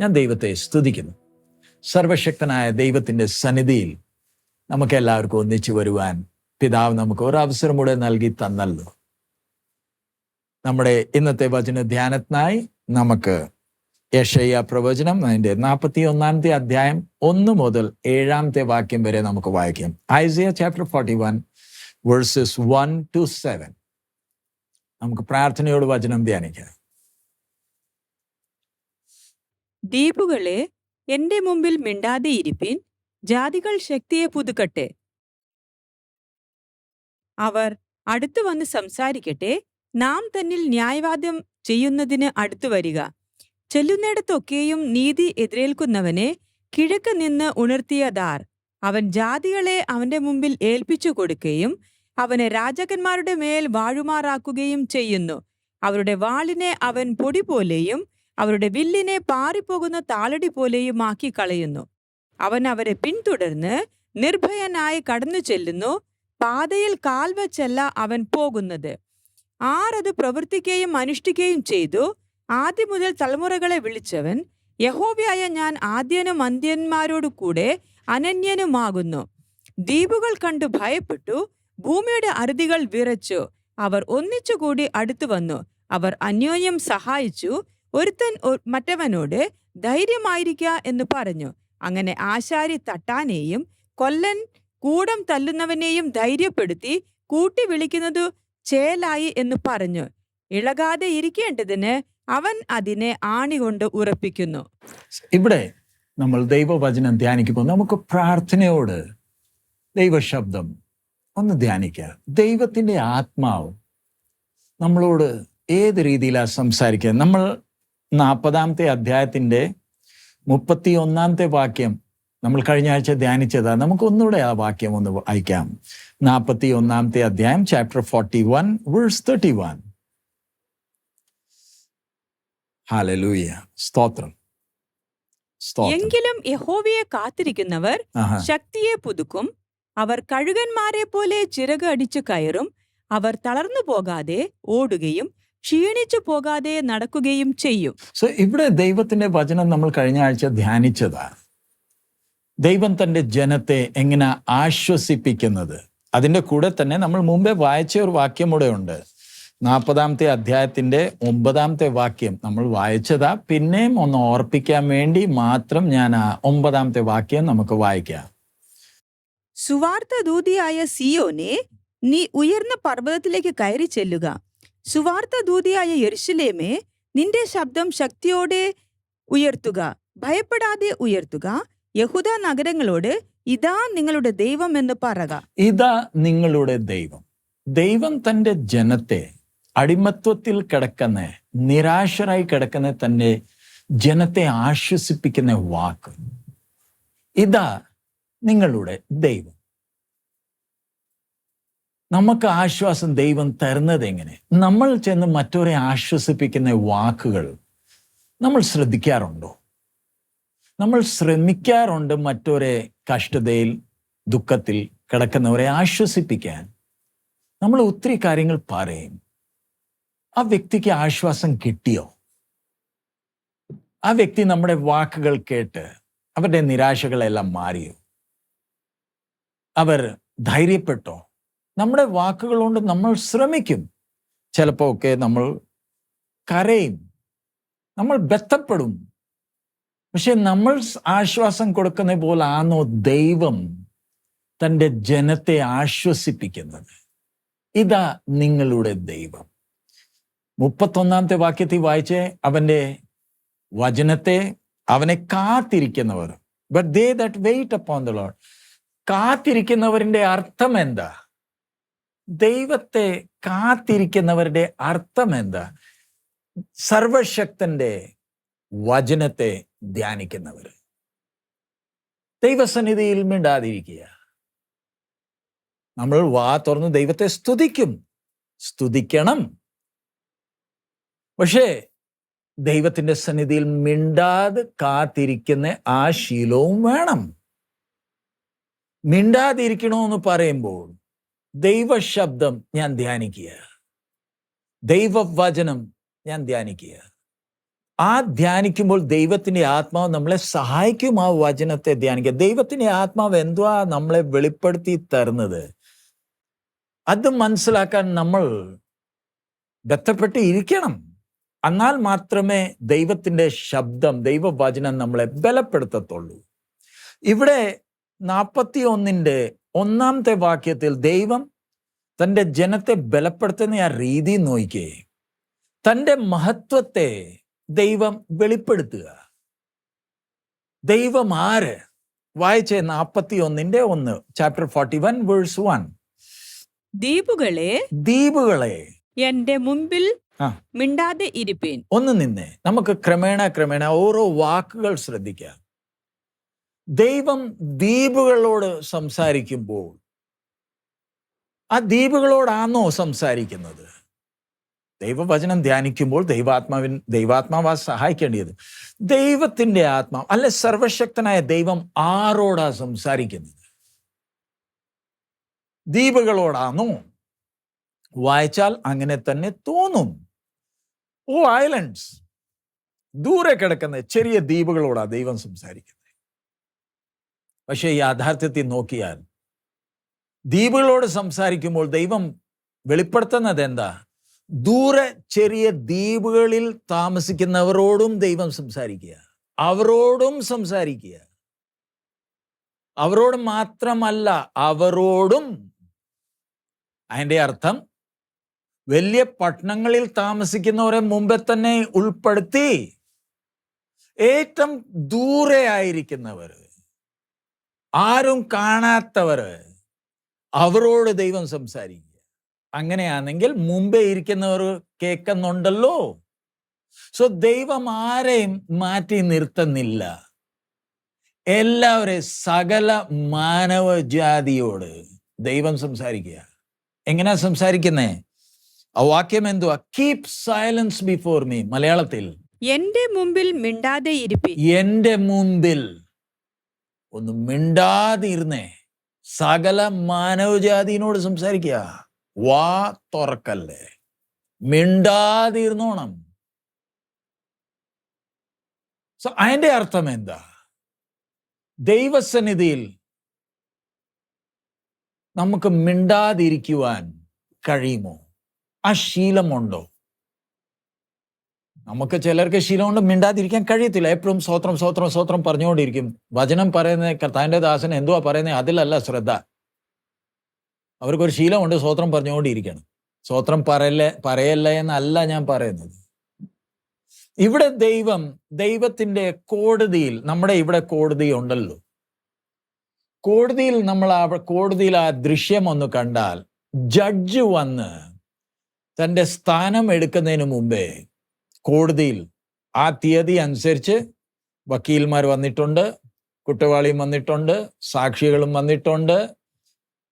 ഞാൻ ദൈവത്തെ സ്തുതിക്കുന്നു. സർവശക്തനായ ദൈവത്തിൻ്റെ സന്നിധിയിൽ നമുക്ക് എല്ലാവർക്കും ഒന്നിച്ചു വരുവാൻ പിതാവ് നമുക്ക് ഒരവസരം കൂടെ നൽകി തന്നല്ലോ. നമ്മുടെ ഇന്നത്തെ വചന ധ്യാനത്തിനായി നമുക്ക് യെശയ്യാ പ്രവചനം അതിൻ്റെ 41 അധ്യായം 1 മുതൽ 7 വാക്യം വരെ നമുക്ക് വായിക്കാം. ഐസയ്യ ചാപ്റ്റർ 41 വേഴ്സസ് 1 to 7. നമുക്ക് പ്രാർത്ഥനയോട് വചനം ധ്യാനിക്കാം. ദ്വീപുകളെ, എന്റെ മുമ്പിൽ മിണ്ടാതെ ഇരിപ്പിൻ. ജാതികൾ ശക്തിയെ പുതുക്കട്ടെ. അവർ അടുത്തു വന്ന് സംസാരിക്കട്ടെ. നാം തന്നിൽ ന്യായവാദം ചെയ്യുന്നതിന് അടുത്തു വരിക. ചെല്ലുന്നിടത്തൊക്കെയും നീതി എതിരേൽക്കുന്നവനെ കിഴക്ക് നിന്ന് ഉണർത്തിയതാർ. അവൻ ജാതികളെ അവന്റെ മുമ്പിൽ ഏൽപ്പിച്ചു കൊടുക്കുകയും അവനെ രാജാക്കന്മാരുടെ മേൽ വാഴുമാറാക്കുകയും ചെയ്യുന്നു. അവരുടെ വാളിനെ അവൻ പൊടി പോലെയും അവരുടെ വില്ലിനെ പാറിപ്പോകുന്ന താളടി പോലെയും ആക്കി കളയുന്നു. അവൻ അവരെ പിന്തുടർന്ന് നിർഭയനായി കടന്നു ചെല്ലുന്നു. പാതയിൽ കാൽവച്ചല്ല അവൻ പോകുന്നത്. ആർ അത് പ്രവർത്തിക്കുകയും അനുഷ്ഠിക്കുകയും ചെയ്തു. ആദ്യം മുതൽ തലമുറകളെ വിളിച്ചവൻ യഹോവയായ ഞാൻ ആദ്യനും അന്ത്യന്മാരോടു കൂടെ അനന്യനുമാകുന്നു. ദ്വീപുകൾ കണ്ടു ഭയപ്പെട്ടു, ഭൂമിയുടെ അറുതികൾ വിറച്ചു. അവർ ഒന്നിച്ചുകൂടി അടുത്തു വന്നു. അവർ അന്യോന്യം സഹായിച്ചു. ഒരുത്തൻ മറ്റവനോട് ധൈര്യമായിരിക്ക എന്ന് പറഞ്ഞു. അങ്ങനെ ആശാരി തട്ടാനെയും കൊല്ലൻ കൂടം തല്ലുന്നവനെയും ധൈര്യപ്പെടുത്തി കൂട്ടി വിളിക്കുന്നതു ചേലായി എന്ന് പറഞ്ഞു. ഇളകാതെ ഇരിക്കേണ്ടതിന് അവൻ അതിനെ ആണികൊണ്ട് ഉറപ്പിക്കുന്നു. ഇവിടെ നമ്മൾ ദൈവവചനം ധ്യാനിക്കുമ്പോൾ നമുക്ക് പ്രാർത്ഥനയോട് ദൈവശബ്ദം ഒന്ന് ധ്യാനിക്കുക. ദൈവത്തിൻ്റെ ആത്മാവ് നമ്മളോട് ഏത് രീതിയിലാണ് സംസാരിക്കുക? നമ്മൾ 40 അധ്യായത്തിൻ്റെ 31 വാക്യം നമ്മൾ കഴിഞ്ഞ ആഴ്ച ധ്യാനിച്ചതാ. നമുക്ക് ഒന്നുകൂടെ ആ വാക്യം ഒന്ന് വായിക്കാം. 41 അധ്യായം ചാപ്റ്റർ 41 വേഴ്സ് 31. ഹല്ലേലൂയ, സ്തോത്രം. എങ്കിലും യഹോവയെ കാത്തിരിക്കുന്നവർ ശക്തിയെ പുതുക്കും. അവർ കഴുകന്മാരെ പോലെ ചിറക് അടിച്ചു കയറും. അവർ തളർന്നു പോകാതെ ഓടുകയും ക്ഷീണിച്ചു പോകാതെ നടക്കുകയും ചെയ്യും. സോ ഇവിടെ ദൈവത്തിന്റെ വചനം നമ്മൾ കഴിഞ്ഞ ആഴ്ച ധ്യാനിച്ചതാ. ദൈവം തൻ്റെ ജനത്തെ എങ്ങനെ ആശ്വസിപ്പിക്കുന്നത്. അതിൻ്റെ കൂടെ തന്നെ നമ്മൾ മുമ്പേ വായിച്ച ഒരു വാക്യം കൂടെ ഉണ്ട്. 40 അധ്യായത്തിൻ്റെ 9 വാക്യം നമ്മൾ വായിച്ചതാ. പിന്നെയും ഒന്ന് ഓർപ്പിക്കാൻ വേണ്ടി മാത്രം ഞാൻ ആ 9 വാക്യം നമുക്ക് വായിക്കാം. സുവാർത്ത ദൂതിയായ സിയോനെ, നീ ഉയർന്ന പർവ്വതത്തിലേക്ക് കയറി ചെല്ലുക. സുവാർത്ത ദൂതിയായ യെരൂശലേമേ, നിന്റെ ശബ്ദം ശക്തിയോടെ ഉയർത്തുക, ഭയപ്പെടാതെ ഉയർത്തുക. യഹൂദ നഗരങ്ങളോട്, ഇതാ നിങ്ങളുടെ ദൈവം എന്ന് പറക. ഇതാ നിങ്ങളുടെ ദൈവം. ദൈവം തൻ്റെ ജനത്തെ, അടിമത്വത്തിൽ കിടക്കുന്ന, നിരാശരായി കിടക്കുന്ന തൻ്റെ ജനത്തെ ആശ്വസിപ്പിക്കുന്ന വാക്ക്, ഇതാ നിങ്ങളുടെ ദൈവം. നമുക്ക് ആശ്വാസം ദൈവം തരുന്നത് എങ്ങനെ? നമ്മൾ ചെന്ന് മറ്റവരെ ആശ്വസിപ്പിക്കുന്ന വാക്കുകൾ നമ്മൾ ശ്രദ്ധിക്കാറുണ്ടോ? നമ്മൾ ശ്രമിക്കാറുണ്ട് മറ്റവരെ കഷ്ടതയിൽ, ദുഃഖത്തിൽ കിടക്കുന്നവരെ ആശ്വസിപ്പിക്കാൻ. നമ്മൾ ഒത്തിരി കാര്യങ്ങൾ പറയും. ആ വ്യക്തിക്ക് ആശ്വാസം കിട്ടിയോ? ആ വ്യക്തി നമ്മുടെ വാക്കുകൾ കേട്ട് അവരുടെ നിരാശകളെല്ലാം മാറിയോ? അവർ ധൈര്യപ്പെട്ടോ? നമ്മുടെ വാക്കുകൾ കൊണ്ട് നമ്മൾ ശ്രമിക്കും. ചിലപ്പോൾ ഒക്കെ നമ്മൾ കരയും, നമ്മൾ ബന്ധപ്പെടും. പക്ഷെ നമ്മൾ ആശ്വാസം കൊടുക്കുന്ന പോലെ ആണോ ദൈവം തൻ്റെ ജനത്തെ ആശ്വസിപ്പിക്കുന്നത്? ഇതാ നിങ്ങളുടെ ദൈവം. 31 വാക്യത്തിൽ വായിച്ചേ, അവൻ്റെ വചനത്തെ, അവനെ കാത്തിരിക്കുന്നവർ, but they that wait upon the Lord. കാത്തിരിക്കുന്നവരുടെ അർത്ഥം എന്താ? ദൈവത്തെ കാത്തിരിക്കുന്നവരുടെ അർത്ഥം എന്താ? സർവശക്തന്റെ വചനത്തെ ധ്യാനിക്കുന്നവർ. ദൈവസന്നിധിയിൽ മിണ്ടാതിരിക്കുക. നമ്മൾ വാ തുറന്ന് ദൈവത്തെ സ്തുതിക്കും, സ്തുതിക്കണം. പക്ഷേ ദൈവത്തിന്റെ സന്നിധിയിൽ മിണ്ടാതെ കാത്തിരിക്കുന്ന ആ ശീലവും വേണം. മിണ്ടാതിരിക്കണമെന്ന് പറയുമ്പോൾ ദൈവശബ്ദം ഞാൻ ധ്യാനിക്കുക, ദൈവവചനം ഞാൻ ധ്യാനിക്കുക. ആ ധ്യാനിക്കുമ്പോൾ ദൈവത്തിൻ്റെ ആത്മാവ് നമ്മളെ സഹായിക്കും ആ വചനത്തെ ധ്യാനിക്കുക. ദൈവത്തിൻ്റെ ആത്മാവ് എന്തുവാ നമ്മളെ വെളിപ്പെടുത്തി തരുന്നത്, അത് മനസ്സിലാക്കാൻ നമ്മൾ ബന്ധപ്പെട്ട് ഇരിക്കണം. എന്നാൽ മാത്രമേ ദൈവത്തിൻ്റെ ശബ്ദം, ദൈവവചനം നമ്മളെ ബലപ്പെടുത്തത്തുള്ളൂ. ഇവിടെ 41 വാക്യത്തിൽ ദൈവം തൻ്റെ ജനത്തെ ബലപ്പെടുത്തുന്ന ആ രീതി നോക്കിക്കേ. തൻ്റെ മഹത്വത്തെ ദൈവം വെളിപ്പെടുത്തുക. ദൈവം ആര്? വായിച്ചേ 41:1, ചാപ്റ്റർ 41 വേഴ്സ് 1. ദ്വീപുകളെ എന്റെ മുമ്പിൽ മിണ്ടാതെ ഇരിപ്പീൻ. ഒന്ന് നിന്നേ, നമുക്ക് ക്രമേണ ഓരോ വാക്കുകൾ ശ്രദ്ധിക്കാം. ദൈവം ദ്വീപുകളോട് സംസാരിക്കുമ്പോൾ ആ ദ്വീപുകളോടാണോ സംസാരിക്കുന്നത്? ദൈവവചനം ധ്യാനിക്കുമ്പോൾ ദൈവാത്മാവാ സഹായിക്കേണ്ടത്. ദൈവത്തിൻ്റെ ആത്മാവ് അല്ലെ സർവശക്തനായ ദൈവം ആരോടാ സംസാരിക്കുന്നത്? ദ്വീപുകളോടാണോ? വായിച്ചാൽ അങ്ങനെ തന്നെ തോന്നും. ഓ ഐലൻഡ്സ്, ദൂരെ കിടക്കുന്ന ചെറിയ ദ്വീപുകളോടാ ദൈവം സംസാരിക്കുന്നത്. പക്ഷേ യാഥാർത്ഥ്യത്തിൽ നോക്കിയാൽ ദ്വീപുകളോട് സംസാരിക്കുമ്പോൾ ദൈവം വെളിപ്പെടുത്തുന്നത് എന്താ? ദൂരെ ചെറിയ ദ്വീപുകളിൽ താമസിക്കുന്നവരോടും ദൈവം സംസാരിക്കുക. അവരോടും സംസാരിക്കുക. അവരോട് മാത്രമല്ല, അവരോടും. അതിൻ്റെ അർത്ഥം വലിയ പട്ടണങ്ങളിൽ താമസിക്കുന്നവരെ മുമ്പേ തന്നെ ഉൾപ്പെടുത്തി ഏറ്റവും ദൂരെ ആയിരിക്കുന്നവർ, ആരും കാണാത്തവർ, അവരോട് ദൈവം സംസാരിക്കുക. അങ്ങനെയാണെങ്കിൽ മുമ്പേ ഇരിക്കുന്നവർ കേൾക്കുന്നുണ്ടല്ലോ. സോ ദൈവം ആരെയും മാറ്റി നിർത്തുന്നില്ല. എല്ലാവരെയും, സകല മാനവജാതിയോട് ദൈവം സംസാരിക്കുക. എങ്ങനെയാ സംസാരിക്കുന്നേ? ആ വാക്യം എന്തുവാ? Keep silence before me. മലയാളത്തിൽ എന്റെ മുമ്പിൽ മിണ്ടാതെ ഇരിപ്പീൻ. എന്റെ മുമ്പിൽ ഒന്ന് മിണ്ടാതിരുന്നേ. സകല മാനവജാതിയോട് സംസാരിക്കുക. വാ തുറക്കല്ലേ, മിണ്ടാതിരുന്നോണം. സോ അതിന്റെ അർത്ഥം എന്താ? ദൈവസന്നിധിയിൽ നമുക്ക് മിണ്ടാതിരിക്കുവാൻ കഴിയുമോ? ആ ശീലമുണ്ടോ? നമുക്ക് ചിലർക്ക് ശീലമുണ്ട്, മിണ്ടാതിരിക്കാൻ കഴിയത്തില്ല. എപ്പോഴും സ്വോത്രം സ്വോത്രം സ്വോത്രം പറഞ്ഞുകൊണ്ടിരിക്കും. വചനം പറയുന്ന കർത്താവിൻ്റെ ദാസൻ എന്തുവാ പറയുന്നത് അതിലല്ല ശ്രദ്ധ. അവർക്കൊരു ശീലമുണ്ട്, സ്വോത്രം പറഞ്ഞുകൊണ്ടിരിക്കണം. സ്വോത്രം പറയല്ല എന്നല്ല ഞാൻ പറയുന്നത്. ഇവിടെ ദൈവത്തിൻ്റെ കോടതിയിൽ, നമ്മുടെ ഇവിടെ കോടതി ഉണ്ടല്ലോ, കോടതിയിൽ കോടതിയിൽ ആ ദൃശ്യം ഒന്ന് കണ്ടാൽ, ജഡ്ജ് വന്ന് തൻ്റെ സ്ഥാനം എടുക്കുന്നതിന് മുമ്പേ കോടതിയിൽ ആ തീയതി അനുസരിച്ച് വക്കീൽമാർ വന്നിട്ടുണ്ട്, കുറ്റവാളിയും വന്നിട്ടുണ്ട്, സാക്ഷികളും വന്നിട്ടുണ്ട്,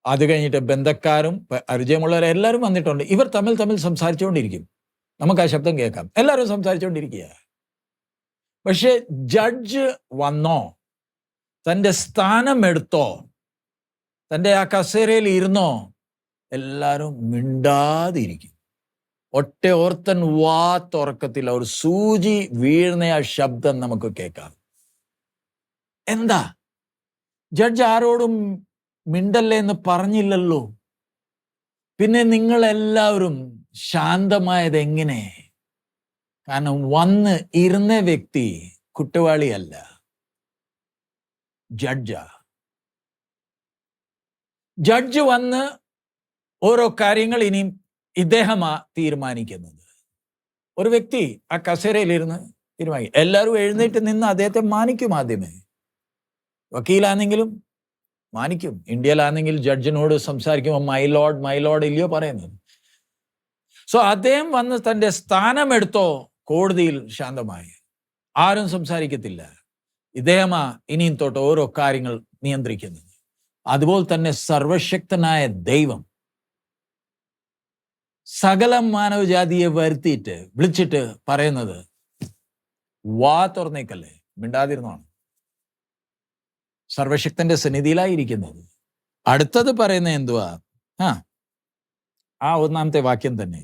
അത് കഴിഞ്ഞിട്ട് ബന്ധക്കാരും പരിചയമുള്ളവരെല്ലാവരും വന്നിട്ടുണ്ട്. ഇവർ തമ്മിൽ സംസാരിച്ചുകൊണ്ടിരിക്കും. നമുക്ക് ആ ശബ്ദം കേൾക്കാം. എല്ലാവരും സംസാരിച്ചുകൊണ്ടിരിക്കുക. പക്ഷെ ജഡ്ജ് വന്നോ, തൻ്റെ സ്ഥാനം എടുത്തോ, തൻ്റെ ആ കസേരയിൽ ഇരുന്നോ, എല്ലാവരും മിണ്ടാതിരിക്കും. ഓർത്തൻ വാ തുറക്കത്തിൽ ഒരു സൂചി വീഴുന്ന ആ ശബ്ദം നമുക്ക് കേൾക്കാം. എന്താ? ജഡ്ജ് ആരോടും മിണ്ടല്ലേ എന്ന് പറഞ്ഞില്ലല്ലോ. പിന്നെ നിങ്ങളെല്ലാവരും ശാന്തമായത് എങ്ങനെ? കാരണം വന്ന് ഇരുന്ന വ്യക്തി കുറ്റവാളിയല്ല, ജഡ്ജാ. ജഡ്ജ് വന്ന് ഓരോ കാര്യങ്ങൾ ഇനിയും ഇദ്ദേഹമാ തീരുമാനിക്കുന്നത്. ഒരു വ്യക്തി ആ കസേരയിലിരുന്ന് തീരുമാനിക്കും. എല്ലാവരും എഴുന്നേറ്റ് നിന്ന് അദ്ദേഹത്തെ മാനിക്കും. ആദ്യമേ വക്കീലാണെങ്കിലും മാനിക്കും. ഇന്ത്യയിലാണെങ്കിൽ ജഡ്ജിനോട് സംസാരിക്കുമ്പോൾ മൈ ലോഡ് ഇല്ലയോ പറയുന്നത്. സോ അദ്ദേഹം വന്ന് തൻ്റെ സ്ഥാനമെടുത്തോ കോടതിയിൽ ശാന്തമായി, ആരും സംസാരിക്കത്തില്ല. ഇദ്ദേഹമാ ഇനിയും തൊട്ട് ഓരോ കാര്യങ്ങൾ നിയന്ത്രിക്കുന്നത്. അതുപോലെ തന്നെ സർവശക്തനായ ദൈവം സകല മാനവജാതിയെ വരുത്തിയിട്ട് വിളിച്ചിട്ട് പറയുന്നത്, വാ തുറന്നേക്കല്ലേ, മിണ്ടാതിരുന്നാണ്. സർവശക്തന്റെ സന്നിധിയിലായിരിക്കുന്നത്. അടുത്തത് പറയുന്നത് എന്തുവാ? ആ 1-ാമത്തെ വാക്യം തന്നെ,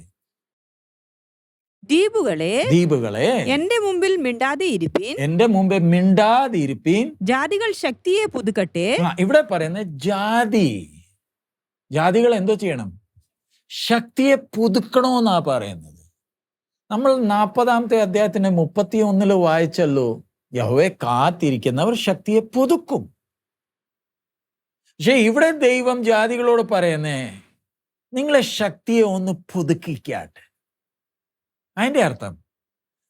ദ്വീപുകളെ എന്റെ മുമ്പിൽ മിണ്ടാതെ ഇരിപ്പീൻ. എന്റെ മുമ്പേ മിണ്ടാതിരിപ്പീൻ. ജാതികൾ ശക്തിയെ പുതുക്കട്ടെ. ഇവിടെ പറയുന്ന ജാതികൾ എന്തോ ചെയ്യണം? ശക്തിയെ പുതുക്കണമെന്നാ പറയുന്നത്. നമ്മൾ 40-ാമത്തെ അധ്യായത്തിന്റെ 31 വായിച്ചല്ലോ, യഹോവയെ കാത്തിരിക്കുന്നവർ ശക്തിയെ പുതുക്കും. പക്ഷെ ഇവിടെ ദൈവം ജാതികളോട് പറയുന്നേ, നിങ്ങളെ ശക്തിയെ ഒന്ന് പുതുക്കിക്കാട്ടെ. അതിന്റെ അർത്ഥം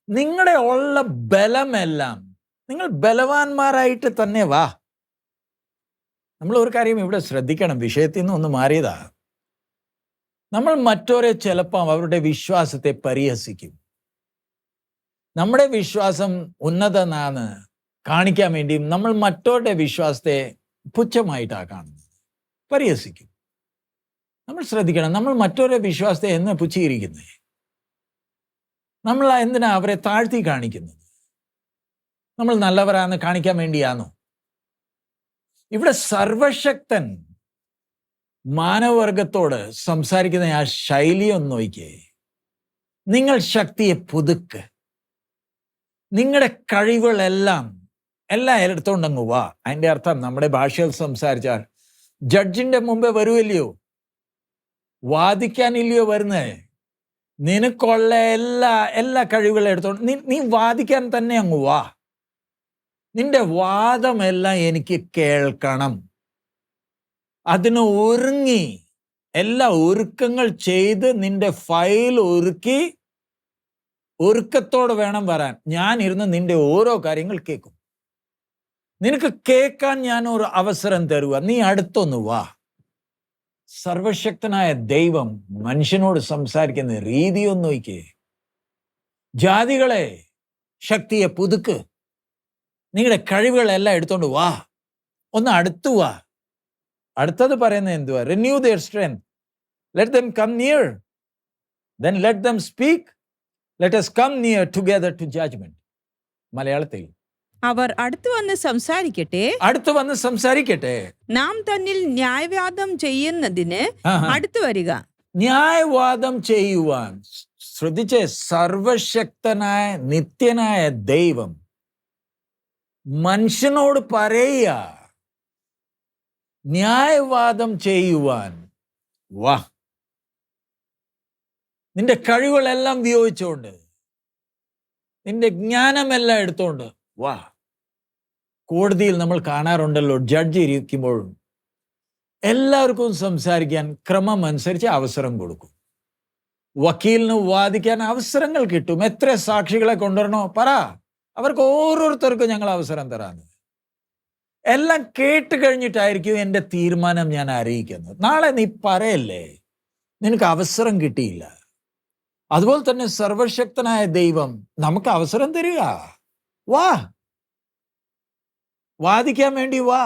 നിങ്ങളുടെ ഉള്ള ബലമെല്ലാം നിങ്ങൾ ബലവാന്മാരായിട്ട് തന്നെ വാ. നമ്മൾ ഒരു കാര്യം ഇവിടെ ശ്രദ്ധിക്കണം, വിഷയത്തിൽ നിന്ന് ഒന്ന് മാറിയതാ. നമ്മൾ മറ്റോരെ ചിലപ്പോൾ അവരുടെ വിശ്വാസത്തെ പരിഹസിക്കും. നമ്മുടെ വിശ്വാസം ഉന്നതനാണ് കാണിക്കാൻ വേണ്ടിയും നമ്മൾ മറ്റോരുടെ വിശ്വാസത്തെ പുച്ഛമായിട്ടാണ് കാണുന്നത്, പരിഹസിക്കും. നമ്മൾ ശ്രദ്ധിക്കണം, നമ്മൾ മറ്റോരുടെ വിശ്വാസത്തെ എന്ന് പുച്ഛീകരിക്കുന്നേ? നമ്മൾ എന്തിനാ അവരെ താഴ്ത്തി കാണിക്കുന്നത്? നമ്മൾ നല്ലവരാന്ന് കാണിക്കാൻ വേണ്ടിയാണോ? ഇവിടെ സർവശക്തൻ മാനവവർഗത്തോട് സംസാരിക്കുന്ന ആ ശൈലി ഒന്ന് നോക്കിയേ. നിങ്ങൾ ശക്തിയെ പുതുക്ക്, നിങ്ങളുടെ കഴിവുകളെല്ലാം എടുത്തോണ്ടങ്ങ് വാ. അതിന്റെ അർത്ഥം നമ്മുടെ ഭാഷയിൽ സംസാരിച്ചാൽ ജഡ്ജിന്റെ മുമ്പേ വരുമല്ലയോ, വാദിക്കാനില്ലയോ വരുന്നേ? നിനക്കുള്ള എല്ലാ കഴിവുകളും എടുത്തോണ്ട് നീ വാദിക്കാൻ തന്നെ അങ്ങ് വാ. നിന്റെ വാദമെല്ലാം എനിക്ക് കേൾക്കണം. അതിന് ഒരുങ്ങി എല്ലാ ഒരുക്കങ്ങൾ ചെയ്ത് നിന്റെ ഫയൽ ഒരുക്കത്തോടെ വേണം വരാൻ. ഞാൻ ഇരുന്ന് നിന്റെ ഓരോ കാര്യങ്ങൾ കേൾക്കും. നിനക്ക് കേൾക്കാൻ ഞാൻ ഒരു അവസരം തരുക, നീ അടുത്തൊന്ന് വാ. സർവശക്തനായ ദൈവം മനുഷ്യനോട് സംസാരിക്കുന്ന രീതി ഒന്ന് നോക്കിയേ. ജാതികളെ ശക്തിയെ പുതുക്ക്, നിങ്ങളുടെ കഴിവുകളെല്ലാം എടുത്തോണ്ട് വാ, ഒന്ന് അടുത്തു വാ. അടുത്തത് പറയുന്നത് എന്തുവാ? Renew their strength, let them come near, then let them speak, let us come near together to judgment. മലയാളത്തിൽ അവർ അടുത്തു വന്ന് സംസാരിക്കട്ടെ. നാം തന്നിൽ ന്യായവാദം ചെയ്യുന്നതിന് അടുത്തു വരിക. ന്യായവാദം ചെയ്യുവാൻ ശ്രദ്ധിച്ചേ, സർവശക്തനായ നിത്യനായ ദൈവം മനുഷ്യനോട് പറയുക, ന്യായവാദം ചെയ്യുവാൻ വാ. നിന്റെ കഴിവുകളെല്ലാം വിയോഗിച്ചുകൊണ്ട്, നിന്റെ ജ്ഞാനമെല്ലാം എടുത്തോണ്ട് വാ. കോടതിയിൽ നമ്മൾ കാണാറുണ്ടല്ലോ, ജഡ്ജി ഇരിക്കുമ്പോഴും എല്ലാവർക്കും സംസാരിക്കാൻ ക്രമം അനുസരിച്ച് അവസരം കൊടുക്കും. വക്കീലിന് വാദിക്കാൻ അവസരങ്ങൾ കിട്ടും. എത്ര സാക്ഷികളെ കൊണ്ടുവരണോ പറ, അവർക്ക് ഓരോരുത്തർക്കും ഞങ്ങൾ അവസരം തരാന്ന്. എല്ലാം കേട്ട് കഴിഞ്ഞിട്ടായിരിക്കും എൻ്റെ തീരുമാനം ഞാൻ അറിയിക്കുന്നത്. നാളെ നീ പറയല്ലേ, നിനക്ക് അവസരം കിട്ടിയില്ല. അതുപോലെ തന്നെ സർവശക്തനായ ദൈവം നമുക്ക് അവസരം തരിക. വാ, വാദിക്കാൻ വേണ്ടി വാ.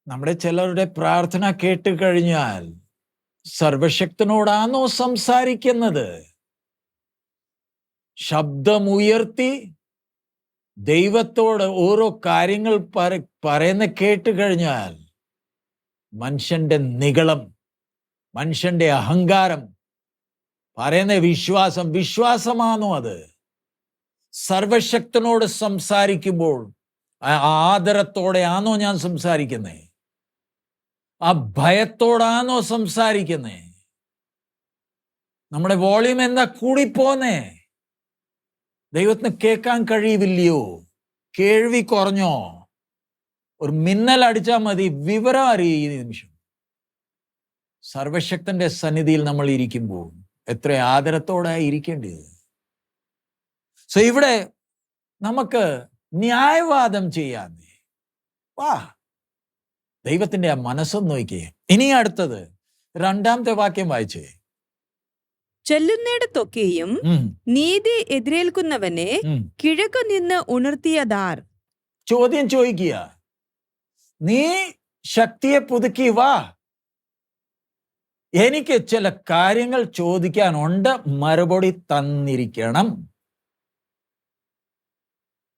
നമ്മുടെ ചിലരുടെ പ്രാർത്ഥന കേട്ട് കഴിഞ്ഞാൽ സർവശക്തനോടാണോ സംസാരിക്കുന്നത്? ശബ്ദമുയർത്തി ദൈവത്തോട് ഓരോ കാര്യങ്ങൾ പറയുന്ന കേട്ട് കഴിഞ്ഞാൽ മനുഷ്യന്റെ നിഗളം, മനുഷ്യന്റെ അഹങ്കാരം, പറയുന്ന വിശ്വാസമാണോ അത്? സർവശക്തനോട് സംസാരിക്കുമ്പോൾ ആദരത്തോടെ ആണോ ഞാൻ സംസാരിക്കുന്നേ? ആ ഭയത്തോടാണോ സംസാരിക്കുന്നേ? നമ്മുടെ വോളിയം എന്താ കൂടിപ്പോന്നേ? ദൈവത്തിന് കേൾക്കാൻ കഴിയില്ലയോ? കേൾവി കുറഞ്ഞോ? ഒരു മിന്നൽ അടിച്ചാൽ മതി, വിവരം അറിയും ഈ നിമിഷം. സർവശക്തന്റെ സന്നിധിയിൽ നമ്മൾ ഇരിക്കുമ്പോൾ എത്ര ആദരത്തോടെ ഇരിക്കേണ്ടത്. സോ ഇവിടെ നമുക്ക് ന്യായവാദം ചെയ്യാൻ വാ. ദൈവത്തിന്റെ ആ മനസ്സൊന്ന് നോക്കിയേ. ഇനി അടുത്തത് 2-ാമത്തെ വാക്യം വായിച്ചേ. ചെല്ലുന്നിടത്തൊക്കെയും നീതി എതിരേൽക്കുന്നവനെ കിഴക്ക് നിന്ന് ഉണർത്തിയതാർ? ചോദ്യം ചോദിക്കുക. നീ ശക്തിയെ പുതുക്കി വാ, എനിക്ക് ചില കാര്യങ്ങൾ ചോദിക്കാനുണ്ട്, മറുപടി തന്നിരിക്കണം.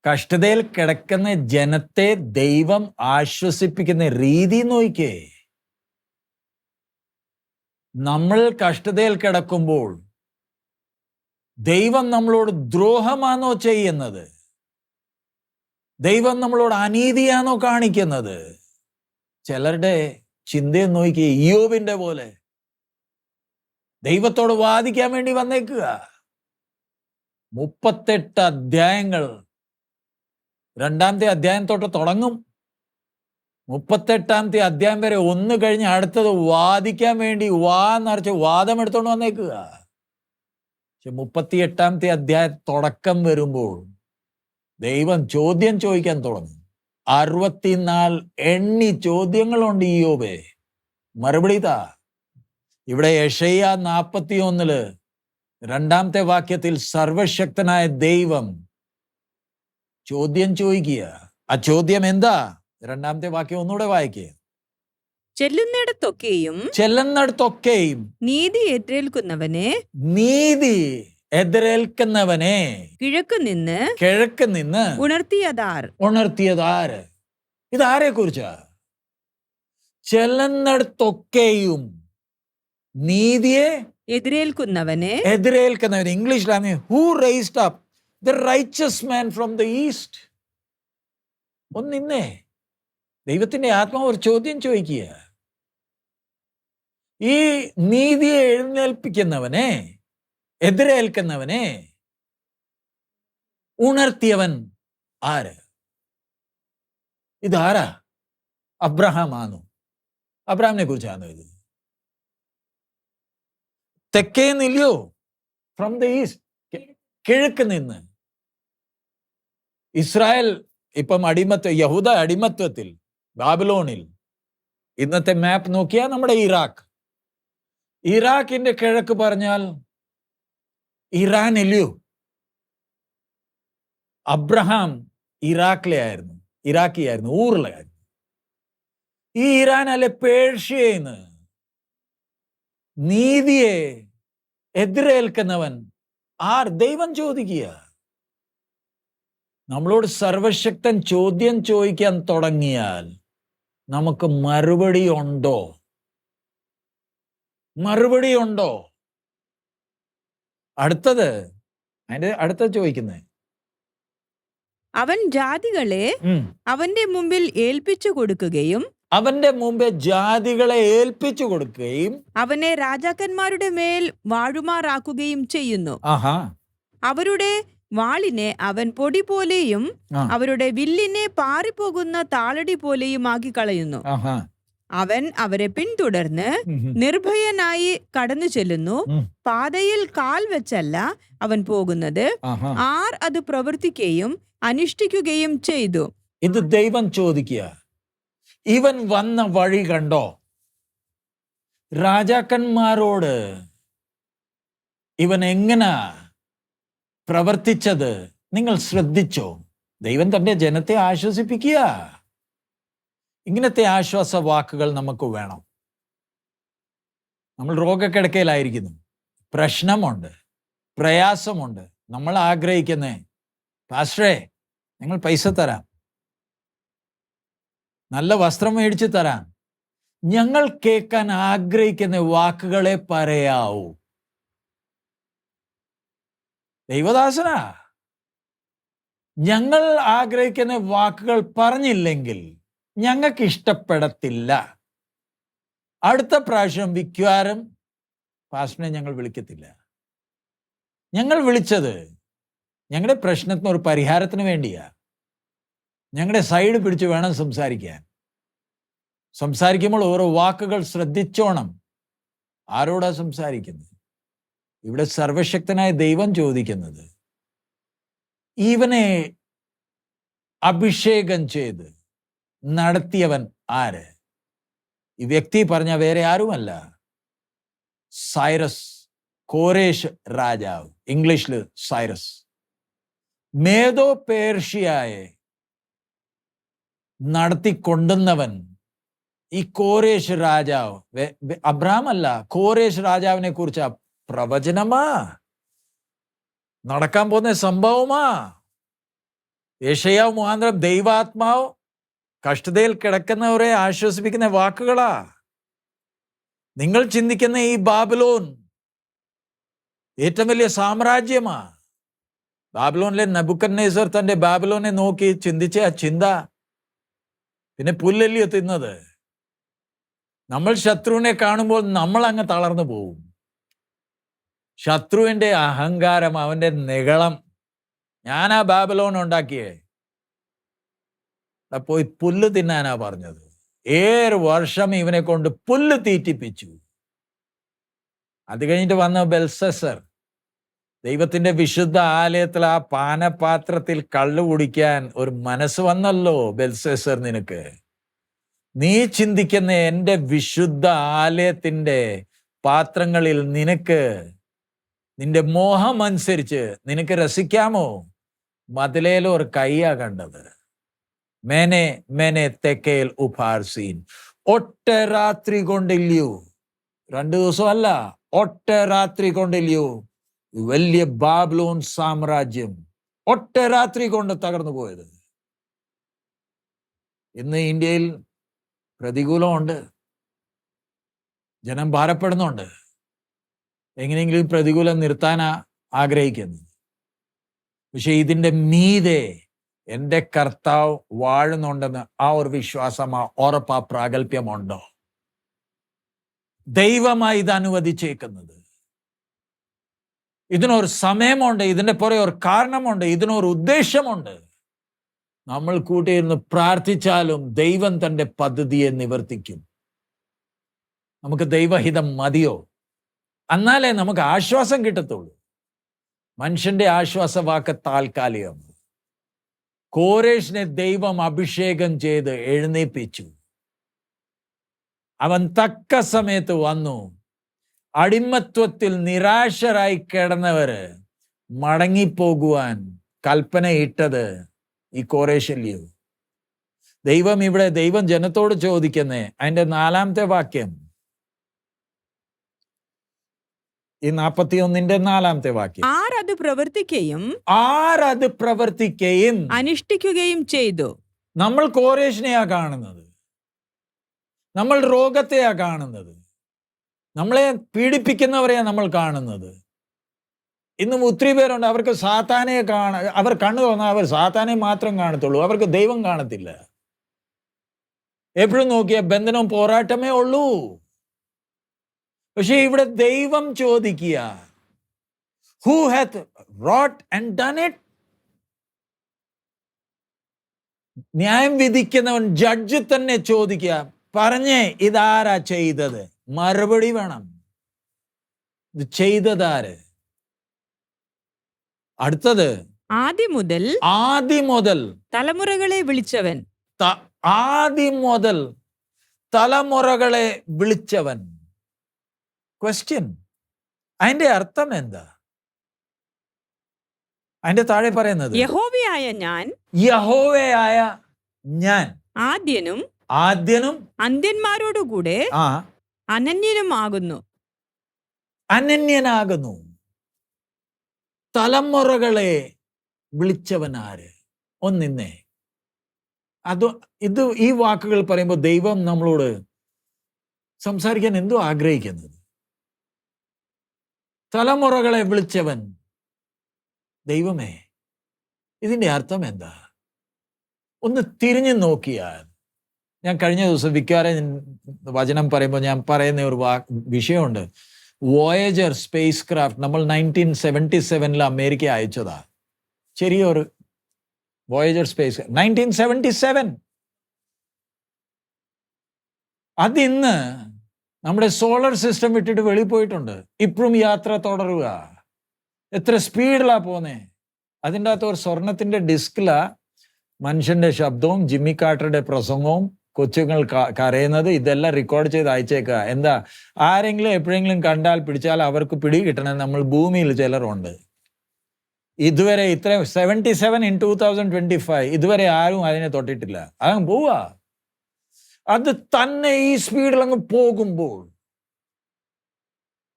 കഷ്ടതയിൽ കിടക്കുന്ന ജനത്തെ ദൈവം ആശ്വസിപ്പിക്കുന്ന രീതി നോക്കിക്കേ. നമ്മൾ കഷ്ടതയിൽ കിടക്കുമ്പോൾ ദൈവം നമ്മളോട് ദ്രോഹമാണോ ചെയ്യുന്നത്? ദൈവം നമ്മളോട് അനീതിയാണോ കാണിക്കുന്നത്? ചിലരുടെ ചിന്തയെ നോക്കി ഇയ്യോബിന്റെ പോലെ ദൈവത്തോട് വാദിക്കാൻ വേണ്ടി വന്നേക്കുക. 38 അധ്യായങ്ങൾ, 2-ാമത്തെ അധ്യായം തൊട്ട് തുടങ്ങും. 38-ാമത്തെ അധ്യായം വരെ ഒന്ന് കഴിഞ്ഞ് അടുത്തത് വാദിക്കാൻ വേണ്ടി നിറച്ച് വാദം എടുത്തോണ്ട് വന്നേക്കുക. പക്ഷെ 38-ാമത്തെ അധ്യായം തുടക്കം വരുമ്പോൾ ദൈവം ചോദ്യം ചോദിക്കാൻ തുടങ്ങും. 64 എണ്ണി ചോദ്യങ്ങളുണ്ട് ഇയ്യോബേ, മറുപടി താ. ഇവിടെ യെശയ്യാ 41 2-ാമത്തെ വാക്യത്തിൽ സർവശക്തനായ ദൈവം ചോദ്യം ചോദിക്കുക. ആ ചോദ്യം എന്താ? 2-ാമത്തെ വാക്യം ഒന്നുകൂടെ വായിക്കുക. ചെല്ലുന്നിടത്തൊക്കെയും നീതി എതിരേൽക്കുന്നവനെ കിഴക്ക് നിന്ന് ഉണർത്തിയതാർ. ഇതാരെ കുറിച്ചാ? ചെല്ലുന്നിടത്തൊക്കെയും നീതിയെ എതിരേൽക്കുന്നവനെ. ഇംഗ്ലീഷിലാണ് who raised up the riches man from the east. ഒന്നിന്നേ ദൈവത്തിന്റെ ആത്മാവ് ഒരു ചോദ്യം ചോദിക്കുക. ഈ നീതിയെ എതിരേൽക്കുന്നവനെ ഉണർത്തിയവൻ ആര്? ഇതാരാ? അബ്രഹാം ആണോ? അബ്രഹാമിനെ കുറിച്ചാണോ ഇത്? തെക്കേന്നില്ലയോ? ഫ്രം ദ ഈസ്റ്റ്, കിഴക്ക് നിന്ന്. ഇസ്രായേൽ ഇപ്പം യഹൂദ അടിമത്വത്തിൽ, ബാബിലോണിൽ. ഇന്നത്തെ മാപ്പ് നോക്കിയാൽ നമ്മുടെ ഇറാഖിന്റെ കിഴക്ക് പറഞ്ഞാൽ ഇറാൻ ഇല്ലയോ? അബ്രഹാം ഇറാഖിയായിരുന്നു, ഊറിലായിരുന്നു. ഈ ഇറാൻ അല്ലെ പേർഷ്യന്ന്. നീതിയെ എതിരേൽക്കുന്നവൻ ആർ? ദൈവം ചോദിക്കുക. നമ്മളോട് സർവശക്തൻ ചോദ്യം ചോദിക്കാൻ തുടങ്ങിയാൽ നമുക്ക് മറുപടി ഉണ്ടോ? അടുത്ത ചോദിക്കുന്നത്, അവൻ ജാതികളെ അവന്റെ മുമ്പിൽ ഏൽപ്പിച്ചു കൊടുക്കുകയും അവനെ രാജാക്കന്മാരുടെ മേൽ വാഴുമാറാക്കുകയും ചെയ്യുന്നു. അവരുടെ വാളിനെ അവൻ പൊടി പോലെയും അവരുടെ വില്ലിനെ പാറിപ്പോകുന്ന താളടി പോലെയും ആക്കി കളയുന്നു. അവൻ അവരെ പിന്തുടർന്ന് നിർഭയനായി കടന്നു ചെല്ലുന്നു. പാതയിൽ കാൽ വെച്ചല്ല അവൻ പോകുന്നത്. ആർ അത് പ്രവർത്തിക്കുകയും അനുഷ്ഠിക്കുകയും ചെയ്തു. ഇത് ദൈവം ചോദിക്കുക. ഇവൻ വന്ന വഴി കണ്ടോ? രാജാക്കന്മാരോട് ഇവൻ എങ്ങനെ പ്രവർത്തിച്ചത് നിങ്ങൾ ശ്രദ്ധിച്ചോ? ദൈവം തന്റെ ജനത്തെ ആശ്വസിപ്പിക്കുക. ഇങ്ങനത്തെ ആശ്വാസ വാക്കുകൾ നമുക്ക് വേണം. നമ്മൾ രോഗക്കിടക്കയിലായിരിക്കുന്നു, പ്രശ്നമുണ്ട്, പ്രയാസമുണ്ട്. നമ്മൾ ആഗ്രഹിക്കുന്നേ, പാസ്റ്ററേ നിങ്ങൾ പൈസ തരാം, നല്ല വസ്ത്രം മേടിച്ച് തരാം. ഞങ്ങൾ കേൾക്കാൻ ആഗ്രഹിക്കുന്ന വാക്കുകളെ പറയാവൂ. ദൈവദാസനാ, ഞങ്ങൾ ആഗ്രഹിക്കുന്ന വാക്കുകൾ പറഞ്ഞില്ലെങ്കിൽ ഞങ്ങൾക്ക് ഇഷ്ടപ്പെടത്തില്ല. അടുത്ത പ്രാവശ്യം വിക്വാരം പാസ്റ്ററിനെ ഞങ്ങൾ വിളിക്കത്തില്ല. ഞങ്ങൾ വിളിച്ചത് ഞങ്ങളുടെ പ്രശ്നത്തിന് ഒരു പരിഹാരത്തിന് വേണ്ടിയാ. ഞങ്ങളുടെ സൈഡ് പിടിച്ച് വേണം സംസാരിക്കാൻ. സംസാരിക്കുമ്പോൾ ഓരോ വാക്കുകൾ ശ്രദ്ധിച്ചോണം. ആരോടാ സംസാരിക്കുന്നത്? ഇവിടെ സർവശക്തനായ ദൈവം ചോദിക്കുന്നത്, ഇവനെ അഭിഷേകം ചെയ്ത് നടത്തിയവൻ ആര്? ഈ വ്യക്തി പറഞ്ഞ വേറെ ആരുമല്ല, സൈറസ്, കോരേഷ് രാജാവ്, ഇംഗ്ലീഷിൽ സൈറസ്. മേദോ പേർഷ്യയെ നടത്തിക്കൊണ്ടുന്നവൻ ഈ കോരേഷ് രാജാവ്. അബ്രഹാം അല്ല, കോരേഷ് രാജാവിനെ കുറിച്ച് പ്രവചനമാ, നടക്കാൻ പോകുന്ന സംഭവമാ. യെശയ്യാവ് മുഖാന്തരം ദൈവാത്മാവ് കഷ്ടതയിൽ കിടക്കുന്നവരെ ആശ്വസിപ്പിക്കുന്ന വാക്കുകളാ. നിങ്ങൾ ചിന്തിക്കുന്ന ഈ ബാബിലോൺ, ഏറ്റവും വലിയ സാമ്രാജ്യമാ. ബാബിലോണിലെ നെബൂഖദ്നേസർ തന്റെ ബാബിലോനെ നോക്കി ചിന്തിച്ച ആ ചിന്ത, പിന്നെ പുല്ലല്ലിയോ തിന്നത്. നമ്മൾ ശത്രുവിനെ കാണുമ്പോൾ നമ്മൾ അങ്ങ് തളർന്നു പോവും. ശത്രുവിന്റെ അഹങ്കാരം, അവന്റെ നിഗളം, ഞാനാ ബാബിലോൺ ഉണ്ടാക്കിയേ, പോയി പുല്ല് തിന്നാനാ പറഞ്ഞത്. 7 വർഷം ഇവനെ കൊണ്ട് പുല്ല് തീറ്റിപ്പിച്ചു. അത് കഴിഞ്ഞിട്ട് വന്ന ബെൽസസർ, ദൈവത്തിന്റെ വിശുദ്ധ ആലയത്തിൽ ആ പാനപാത്രത്തിൽ കള്ളു കുടിക്കാൻ ഒരു മനസ്സ് വന്നല്ലോ ബെൽസസർ നിനക്ക്. നീ ചിന്തിക്കുന്ന എൻ്റെ വിശുദ്ധ ആലയത്തിന്റെ പാത്രങ്ങളിൽ നിനക്ക് നിന്റെ മോഹം അനുസരിച്ച് നിനക്ക് രസിക്കാമോ? മതിലേലും ഒരു കയ്യാ കണ്ടത്. മേനെ മേനെ തെക്കേൽ ഉപാർസീൻ. ഒറ്റ രാത്രി കൊണ്ടില്ലയോ, 2 ദിവസമല്ല, ഒറ്റ രാത്രി കൊണ്ടില്ലയോ വലിയ ബാബിലോൺ സാമ്രാജ്യം ഒറ്റ രാത്രി കൊണ്ട് തകർന്നു പോയത്. ഇന്ന് ഇന്ത്യയിൽ പ്രതികൂലമുണ്ട്, ജനം ഭാരപ്പെടുന്നുണ്ട്. എങ്ങനെയെങ്കിലും പ്രതികൂലം നിർത്താൻ ആഗ്രഹിക്കുന്നു. പക്ഷെ ഇതിൻ്റെ മീതെ എൻ്റെ കർത്താവ് വാഴുന്നുണ്ടെന്ന് ആ ഒരു വിശ്വാസം, ആ ഉറപ്പ്, ആ പ്രാഗൽഭ്യമുണ്ടോ? ദൈവമായി ഇത് അനുവദിച്ചേക്കുന്നത്. ഇതിനൊരു സമയമുണ്ട്, ഇതിൻ്റെ പുറകെ ഒരു കാരണമുണ്ട്, ഇതിനൊരു ഉദ്ദേശമുണ്ട്. നമ്മൾ കൂട്ടിയിരുന്ന് പ്രാർത്ഥിച്ചാലും ദൈവം തൻ്റെ പദ്ധതിയെ നിവർത്തിക്കും. നമുക്ക് ദൈവഹിതം മതിയോ? എന്നാലേ നമുക്ക് ആശ്വാസം കിട്ടത്തുള്ളൂ. മനുഷ്യന്റെ ആശ്വാസവാക്ക് താൽക്കാലികം. കോരേഷിനെ ദൈവം അഭിഷേകം ചെയ്ത് എഴുന്നേൽപ്പിച്ചു. അവൻ തക്ക സമയത്ത് വന്നു. അടിമത്വത്തിൽ നിരാശരായി കിടന്നവര് മടങ്ങിപ്പോകുവാൻ കൽപ്പനയിട്ടത് ഈ കോരേശല്യോ. ദൈവം ജനത്തോട് ചോദിക്കുന്നേ, അതിന്റെ 4-ാമത്തെ വാക്യം, ഈ 41-ന്റെ 4-ാമത്തെ വാക്യം. ആരത് പ്രവർത്തിക്കുകയും അനുഷ്ഠിക്കുകയും ചെയ്തു. നമ്മൾ കോരേഷിനെയാ കാണുന്നത്, നമ്മൾ രോഗത്തെയാ കാണുന്നത്, നമ്മളെ പീഡിപ്പിക്കുന്നവരെയാ നമ്മൾ കാണുന്നത്. ഇന്നും ഒത്തിരി പേരുണ്ട്, അവർക്ക് സാത്താനെ അവർ കണ്ണു തോന്നാൻ അവർ സാത്താനെ മാത്രം കാണത്തുള്ളൂ, അവർക്ക് ദൈവം കാണത്തില്ല. എപ്പോഴും നോക്കിയ ബന്ധനവും പോരാട്ടമേ ഉള്ളൂ. പക്ഷെ ഇവിടെ ദൈവം ചോദിക്കുക, who hath wrought and done it? ന്യായം വിധിക്കുന്നവൻ, ജഡ്ജ് തന്നെ ചോദിക്കുക, പറഞ്ഞേ ഇതാരാ ചെയ്തത്? മറുപടി വേണം. ഇത് ചെയ്തതാര്? അടുത്തത്, ആദി മുതൽ തലമുറകളെ വിളിച്ചവൻ. ആദി മുതൽ തലമുറകളെ വിളിച്ചവൻ. ക്വസ്റ്റ്യൻ, അതിന്റെ അർത്ഥം എന്താ? അതിന്റെ താഴെ പറയുന്നത്, യഹോവയായ ഞാൻ ആദ്യനും അന്ത്യന്മാരോടുകൂടെ അനന്യനാകുന്നു. തലമുറകളെ വിളിച്ചവനാര്? ഒന്നിന്നേ. ഈ വാക്കുകൾ പറയുമ്പോൾ ദൈവം നമ്മളോട് സംസാരിക്കാൻ എന്തോ ആഗ്രഹിക്കുന്നത്. തലമുറകളെ വിളിച്ചവൻ ദൈവമേ, ഇതിന്റെ അർത്ഥം എന്താ? ഒന്ന് തിരിഞ്ഞു നോക്കിയാൽ, ഞാൻ കഴിഞ്ഞ ദിവസം വിക്കാരെ വചനം പറയുമ്പോൾ ഞാൻ പറയുന്ന ഒരു വിഷയമുണ്ട്. വോയേജർ സ്പേസ് ക്രാഫ്റ്റ് നമ്മൾ 1977 അമേരിക്ക അയച്ചതാ. ചെറിയൊരു വോയേജർ സ്പേസ് 1977. അതിന്ന് നമ്മുടെ സോളർ സിസ്റ്റം വിട്ടിട്ട് വെളിയിൽ പോയിട്ടുണ്ട്. ഇപ്പോഴും യാത്ര തുടരുക. എത്ര സ്പീഡിലാ പോന്നേ! അതിൻ്റെ അകത്ത് ഒരു സ്വർണത്തിന്റെ ഡിസ്കിലാ മനുഷ്യന്റെ ശബ്ദവും ജിമ്മി കാർട്ടറുടെ പ്രസംഗവും കൊച്ചുങ്ങൾ കരയുന്നത് ഇതെല്ലാം റെക്കോർഡ് ചെയ്ത് അയച്ചേക്കുക. എന്താ, ആരെങ്കിലും എപ്പോഴെങ്കിലും കണ്ടാൽ പിടിച്ചാൽ അവർക്ക് പിടി കിട്ടണം. നമ്മൾ ഭൂമിയിൽ ചിലരുണ്ട്. ഇതുവരെ 77 in 2025 ഇതുവരെ ആരും അതിനെ തൊട്ടിട്ടില്ല. അതങ്ങ് പോവാ. അത് തന്നെ ഈ സ്പീഡിൽ അങ്ങ് പോകുമ്പോൾ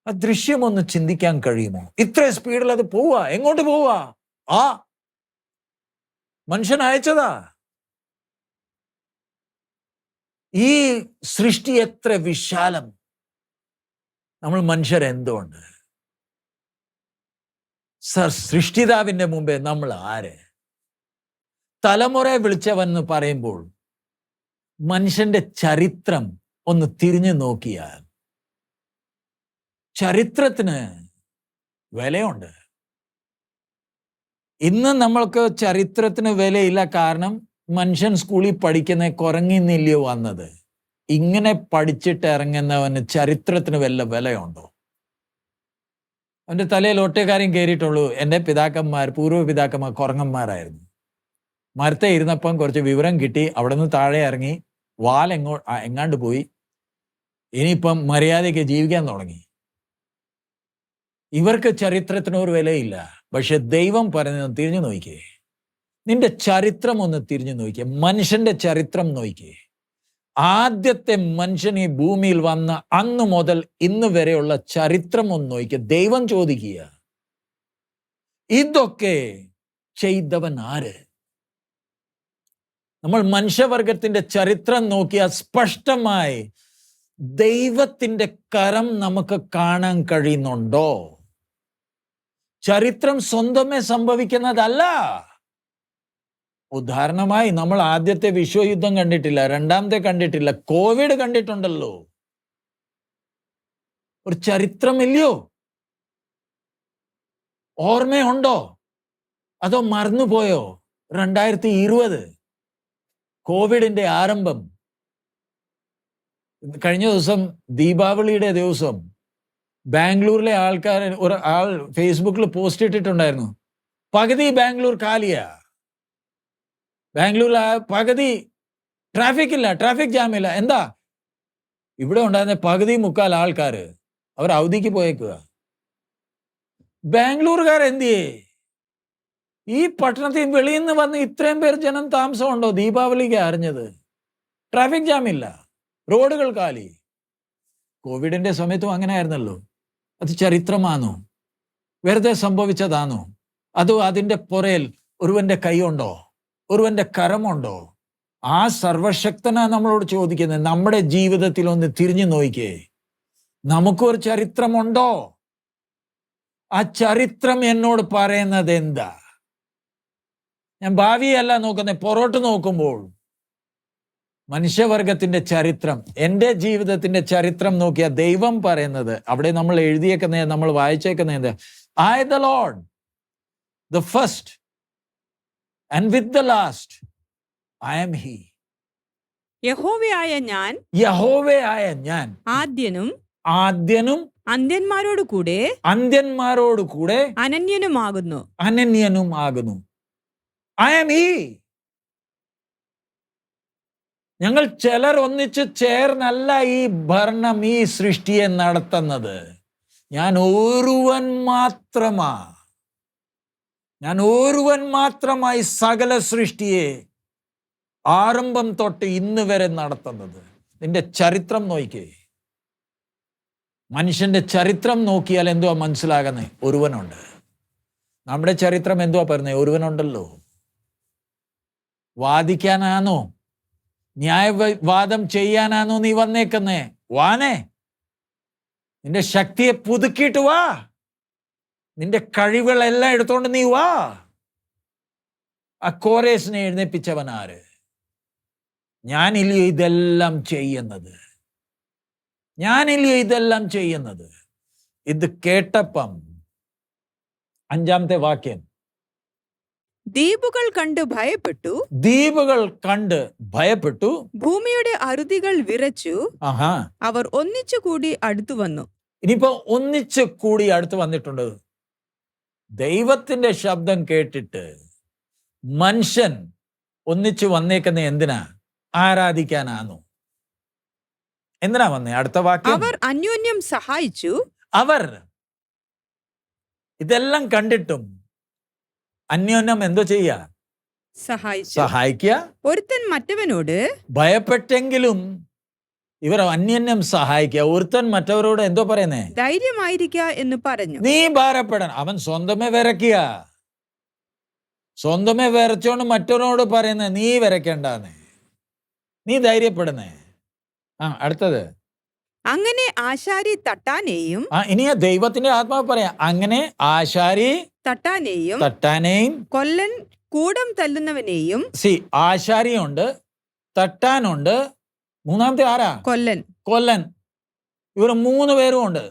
ആ ദൃശ്യമൊന്ന് ചിന്തിക്കാൻ കഴിയുമോ? ഇത്ര സ്പീഡിൽ അത് പോവാ. എങ്ങോട്ട് പോവാ? മനുഷ്യൻ അയച്ചതാ. ഈ സൃഷ്ടി എത്ര വിശാലം! നമ്മൾ മനുഷ്യരെന്തുകൊണ്ട് സൃഷ്ടിതാവിൻ്റെ മുമ്പേ നമ്മൾ ആര്? തലമുറയെ വിളിച്ചവൻ എന്ന് പറയുമ്പോൾ മനുഷ്യന്റെ ചരിത്രം ഒന്ന് തിരിഞ്ഞു നോക്കിയാൽ ചരിത്രത്തിന് വിലയുണ്ട്. ഇന്ന് നമ്മൾക്ക് ചരിത്രത്തിന് വിലയില്ല. കാരണം മനുഷ്യൻ സ്കൂളിൽ പഠിക്കുന്ന കുറങ്ങിന്നില്ലയോ വന്നത്. ഇങ്ങനെ പഠിച്ചിട്ട് ഇറങ്ങുന്നവന് ചരിത്രത്തിന് വല്ല വിലയുണ്ടോ? അവൻ്റെ തലയിൽ ഒറ്റ കാര്യം കയറിയിട്ടുള്ളൂ, എൻ്റെ പൂർവ്വ പിതാക്കന്മാർ കുറങ്ങന്മാരായിരുന്നു. മരത്തെ ഇരുന്നപ്പം കുറച്ച് വിവരം കിട്ടി, അവിടെ നിന്ന് താഴെ ഇറങ്ങി എങ്ങാണ്ട് പോയി, ഇനിയിപ്പം മര്യാദയ്ക്ക് ജീവിക്കാൻ തുടങ്ങി. ഇവർക്ക് ചരിത്രത്തിനൊരു വിലയില്ല. പക്ഷെ ദൈവം പറയുന്നത് തിരിഞ്ഞു നോക്കിയേ, നിന്റെ ചരിത്രം ഒന്ന് തിരിഞ്ഞു നോക്കിയേ, മനുഷ്യന്റെ ചരിത്രം നോക്കിയേ. ആദ്യത്തെ മനുഷ്യൻ ഈ ഭൂമിയിൽ വന്ന അന്ന് മുതൽ ഇന്ന് വരെയുള്ള ചരിത്രം ഒന്ന് നോക്കിയ. ദൈവം ചോദിക്കുക, ഇതൊക്കെ ചെയ്തവൻ ആര്? നമ്മൾ മനുഷ്യവർഗത്തിന്റെ ചരിത്രം നോക്കിയാൽ സ്പഷ്ടമായി ദൈവത്തിന്റെ കരം നമുക്ക് കാണാൻ കഴിയുന്നുണ്ടോ? ചരിത്രം സ്വന്തമേ സംഭവിക്കുന്നതല്ല. ഉദാഹരണമായി നമ്മൾ ആദ്യത്തെ വിശ്വയുദ്ധം കണ്ടിട്ടില്ല, രണ്ടാമത്തെ കണ്ടിട്ടില്ല, കോവിഡ് കണ്ടിട്ടുണ്ടല്ലോ. ഒരു ചരിത്രമില്ലയോ? ഓർമ്മയുണ്ടോ? അതോ മറന്നുപോയോ? 2020 കോവിഡിന്റെ ആരംഭം. കഴിഞ്ഞ ദിവസം ദീപാവലിയുടെ ദിവസം ബാംഗ്ലൂരിലെ ആൾ ഫേസ്ബുക്കിൽ പോസ്റ്റ് ഇട്ടിട്ടുണ്ടായിരുന്നു, പകുതി ബാംഗ്ലൂർ കാലിയാ. ബാംഗ്ലൂരിൽ പകുതി ട്രാഫിക് ജാം ഇല്ല. എന്താ? ഇവിടെ ഉണ്ടായിരുന്ന പകുതി മുക്കാൽ ആൾക്കാർ അവർ അവധിക്ക് പോയേക്കുക. ബാംഗ്ലൂരുകാർ എന്തിയേ? ഈ പട്ടണത്തിൽ വെളിയിൽ നിന്ന് വന്ന് ഇത്രയും പേർ ജനം താമസമുണ്ടോ? ദീപാവലിക്ക് അറിഞ്ഞത്. ട്രാഫിക് ജാം ഇല്ല, റോഡുകൾ കാലി. കോവിഡിന്റെ സമയത്തും അങ്ങനെ ആയിരുന്നല്ലോ. അത് ചരിത്രമാണോ? വെറുതെ സംഭവിച്ചതാണോ? അതോ അതിൻ്റെ പുറയിൽ ഒരുവന്റെ കൈയുണ്ടോ, ഒരുവന്റെ കരമുണ്ടോ? ആ സർവശക്തനാ നമ്മളോട് ചോദിക്കുന്നത്. നമ്മുടെ ജീവിതത്തിൽ ഒന്ന് തിരിഞ്ഞു നോക്കിക്കേ, നമുക്കൊരു ചരിത്രമുണ്ടോ? ആ ചരിത്രം എന്നോട് പറയുന്നത് എന്താ? ഞാൻ ഭാവിയല്ല നോക്കുന്നത്, പുറോട്ട് നോക്കുമ്പോൾ മനുഷ്യവർഗത്തിന്റെ ചരിത്രം, എൻ്റെ ജീവിതത്തിന്റെ ചരിത്രം നോക്കിയ ദൈവം പറയുന്നത്, അവിടെ നമ്മൾ എഴുതിയേക്കുന്ന, നമ്മൾ വായിച്ചേക്കുന്നത്, I the lord the first and with the last I am he. യഹോവയായ ഞാൻ ആദ്യനും അന്ത്യന്മാരോട് കൂടെ അനന്യനും ആകുന്നു. I am he. ഞങ്ങൾ ചിലർ ഒന്നിച്ച് ചേർന്നല്ല ഈ ഭരണം, ഈ സൃഷ്ടിയെ നടത്തുന്നത്. ഞാൻ ഒരുവൻ മാത്രമായി സകല സൃഷ്ടിയെ ആരംഭം തൊട്ട് ഇന്ന് വരെ നടത്തുന്നത്. നിന്റെ ചരിത്രം നോക്കിയേ. മനുഷ്യന്റെ ചരിത്രം നോക്കിയാൽ എന്തുവാ മനസ്സിലാകുന്നേ? ഒരുവനുണ്ട്. നമ്മുടെ ചരിത്രം എന്തുവാ പറയുന്നത്? ഒരുവനുണ്ടല്ലോ. വാദിക്കാനാണോ, ന്യായവാദം ചെയ്യാനാണോ നീ വന്നേക്കുന്നേ? വാനേ, നിന്റെ ശക്തിയെ പുതുക്കിയിട്ട് വാ, നിന്റെ കഴിവുകളെല്ലാം എടുത്തോണ്ട് നീ വാ. ആ കോരേസിനെ എഴുന്നേപ്പിച്ചവൻ ആര്? ഞാനില്ലയോ ഇതെല്ലാം ചെയ്യുന്നത്? ഇത് കേട്ടപ്പം 5-ാമത്തെ വാക്യം, ദ്വീപുകൾ കണ്ട് ഭയപ്പെട്ടു, ഭൂമിയുടെ അറുതികൾ വിറച്ചു, അവർ ഒന്നിച്ചു കൂടി അടുത്തു വന്നു. ഇനിയിപ്പോ ഒന്നിച്ചു കൂടി അടുത്ത് വന്നിട്ടുണ്ട്. ദൈവത്തിന്റെ ശബ്ദം കേട്ടിട്ട് മനുഷ്യൻ ഒന്നിച്ചു വന്നേക്കുന്ന എന്തിനാ? ആരാധിക്കാനാണോ? എന്തിനാ വന്നേ? അടുത്ത വാക്യം, അവർ അന്യോന്യം സഹായിച്ചു. അവർ ഇതെല്ലാം കണ്ടിട്ടും അന്യോന്യം എന്തോ ചെയ്യാ? സഹായിക്കുക. ഒരുത്തൻ മറ്റവനോട് ഭയപ്പെട്ടെങ്കിലും ഇവർ അന്യോന്യം സഹായിക്കുക. ഒരുത്തൻ മറ്റവരോട് എന്തോ പറയുന്നേ? ധൈര്യമായിരിക്കുക എന്ന് പറഞ്ഞു. നീ ഭാരപ്പെടണം. അവൻ സ്വന്തമേ വിറയ്ക്കുക. സ്വന്തമേ വിറച്ചോണ്ട് മറ്റവനോട് പറയുന്നേ നീ വിറയ്ക്കണ്ടെന്നേ, നീ ധൈര്യപ്പെടുന്നേ. അടുത്തത്, അങ്ങനെ ആശാരി തട്ടാനെയും ഇനി ദൈവത്തിന്റെ ആത്മാവ് പറയാം, അങ്ങനെ ആശാരി തട്ടാനെയും കൊല്ലൻ കൂടം തല്ലുന്നവനെയും. ആശാരിയുണ്ട്, തട്ടാനുണ്ട്, മൂന്നാമത്തെ ആരാ? കൊല്ലൻ. ഇവർ 3 പേരും ഉണ്ട്.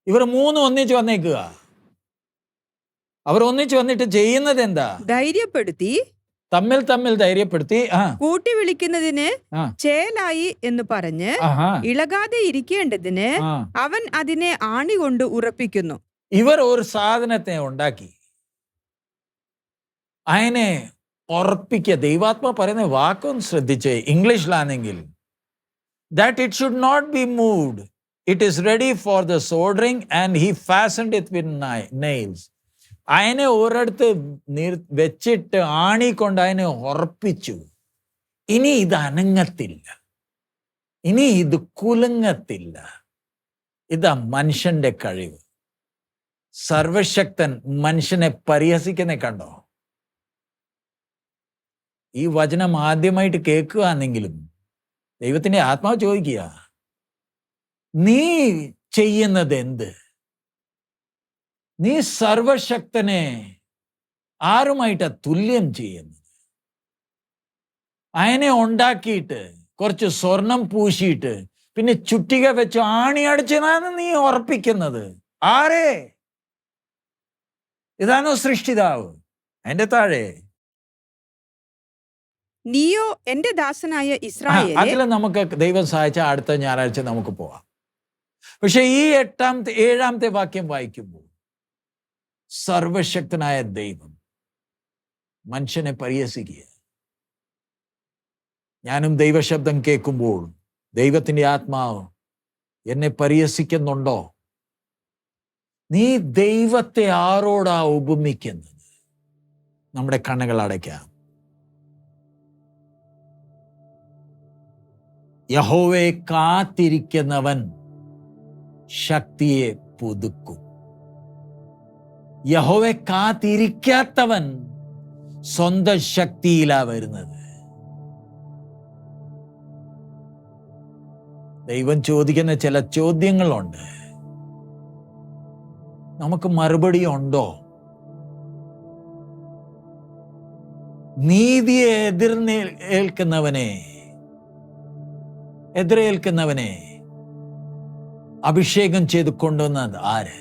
ഇവർ 3 ഒന്നിച്ച് വന്നേക്കുക. അവർ ഒന്നിച്ച് വന്നിട്ട് ചെയ്യുന്നത് എന്താ? തമ്മിൽ ധൈര്യപ്പെടുത്തി കൂട്ടി വിളിക്കുന്നതിന് ചേലായി എന്ന് പറഞ്ഞ് ഇളകാതെ ഇരിക്കേണ്ടതിന് അവൻ അതിനെ ആണി കൊണ്ട് ഉറപ്പിക്കുന്നു. ഇവർ ഒരു സാധനത്തെ ഉണ്ടാക്കി അതിനെ ഉറപ്പിക്കുക. ദൈവാത്മാ പറയുന്ന വാക്കൊന്ന് ശ്രദ്ധിച്ച്, ഇംഗ്ലീഷിലാണെങ്കിൽ that it should not be moved, it is ready for the soldering, and he fastened it with nails. അതിനെ ഒരിടത്ത് വെച്ചിട്ട് ആണി കൊണ്ട് അതിനെ ഉറപ്പിച്ചു. ഇനി ഇത് അനങ്ങത്തില്ല, ഇനി ഇത് കുലുങ്ങത്തില്ല. ഇതാ മനുഷ്യന്റെ കഴിവ്. സർവശക്തൻ മനുഷ്യനെ പരിഹസിക്കുന്ന കണ്ടോ? ഈ വചനം ആദ്യമായിട്ട് കേൾക്കുകയാണെങ്കിലും ദൈവത്തിന്റെ ആത്മാവ് ചോദിക്കുക, നീ ചെയ്യുന്നത് എന്ത്? നീ സർവശക്തനെ ആരുമായിട്ടാ തുല്യം ചെയ്യുന്നത്? അതിനെ ഉണ്ടാക്കിയിട്ട് കുറച്ച് സ്വർണം പൂശിയിട്ട് പിന്നെ ചുറ്റിക വെച്ച് ആണി അടിച്ചതാണ് നീ ഉറപ്പിക്കുന്നത്. ആരെ? ഇതാണോ സൃഷ്ടിതാവ്? അതിന്റെ താഴെ നീയോ എന്റെ ദാസനായ ഇസ്രായേലേ. അതിൽ നമുക്ക് ദൈവം സഹായിച്ച അടുത്ത ഞായറാഴ്ച നമുക്ക് പോവാം. പക്ഷെ ഈ 7ാമത്തെ വാക്യം വായിക്കുമ്പോൾ സർവശക്തനായ ദൈവം മനുഷ്യനെ പരിഹസിക്കുക. ഞാനും ദൈവശബ്ദം കേൾക്കുമ്പോൾ ദൈവത്തിന്റെ ആത്മാവ് എന്നെ പരിഹസിക്കുന്നുണ്ടോ? നീ ദൈവത്തെ ആരോടാ ഉപമിക്കുന്നത്? നമ്മുടെ കണ്ണുകൾ അടയ്ക്കാം. യഹോവയെ കാത്തിരിക്കുന്നവൻ ശക്തിയെ പുതുക്കും. യഹോവയെ കാത്തിരിക്കാത്തവൻ സ്വന്തം ശക്തിയിലാ വരുന്നത്. ദൈവം ചോദിക്കുന്ന ചില ചോദ്യങ്ങളുണ്ട്, നമുക്ക് മറുപടി ഉണ്ടോ? നീതിയെ എതിരേൽക്കുന്നവനെ അഭിഷേകം ചെയ്ത് കൊണ്ടുവന്നത് ആര്?